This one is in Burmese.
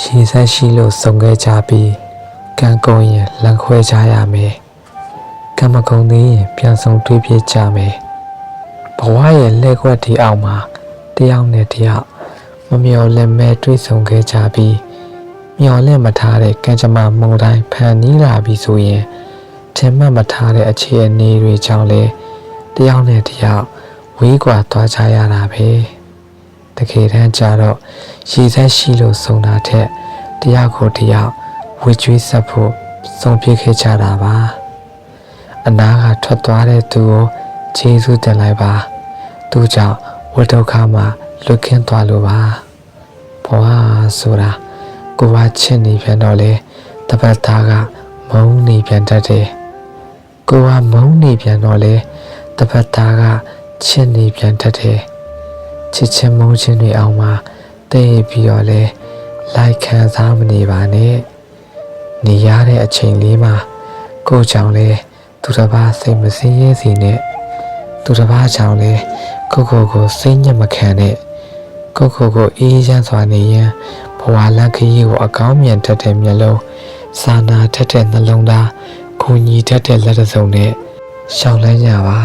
ရှည်ဆက်ရှိလို့စုံခဲ့ကြပြီးကံကုန်ရင်လန်ခွဲကြရမယ်ကံမကုန်သေးရင်ပြန်ဆောင်တွေးပြကြမယ်ဘဝရဲ့လှည့်ကွက်ဒီအောင်မှာတယောက်နဲ့တယောက်မမျော်လင့်မဲ့တွေးဆုံခဲ့ကြပြီးမျော်လင့်မထားတဲ့ကံကြမ္မာမုန်တိုင်းဖန်နီးလာပြီဆိုရင်ထင်မှတ်မထားတဲ့အခြေအနေတွေကြောင့်လေတယောက်နဲ့တယောက်ဝေးကွာသွားကြရတာပဲတကယ်တမ်းကျတော့ရည်ဆက်ရှိလို့ဆုံတာထက်တယောက်ကိုတယောက်ဝေကျွေးဆက်ဖို့ဆုံးဖြတ်ခဲ့ကြတာပါအနာကထွက်သွားတဲ့သူကိုကျေးဇူးတင်လိုက်ပါသူကြောင့်ဝတ္တုခါမှာလွတ်ကင်းသွားလို့ပါဘဝဆိုတာကိုယ်ကချစ်နေပြန်တော့လေတပတ်သားကမုန်းနေပြန်တတ်တယ်ကိုယ်ကမုန်းနေပြန်တော့လေတပတ်သားကချစ်နေပြန်တတ်တယ်ချစ်ချင်းမုန်းချင်းတွေအောင်မှာတည့်ပြီးတော့လေလိုက်ခံစားမနေပါနဲ့နေရတဲ့အချိန်လေးမှာကိုယ်ကြောင့်လေသူတစ်ပါးစိတ်မစင်းရဲစီနဲ့သူတစ်ပါးကြောင့်လေကိုစိတ်ညစ်မခံနဲ့ကိုအေးချမ်းစွာနေရင်ဘဝလမ်းခရီးကိုအကောင်းမြင်တတ်တဲ့မျက်လုံးစာနာတတ်တဲ့နှလုံးသားကိုညီတတ်တဲ့လက်စုံနဲ့ရှောင်လန်းကြပါ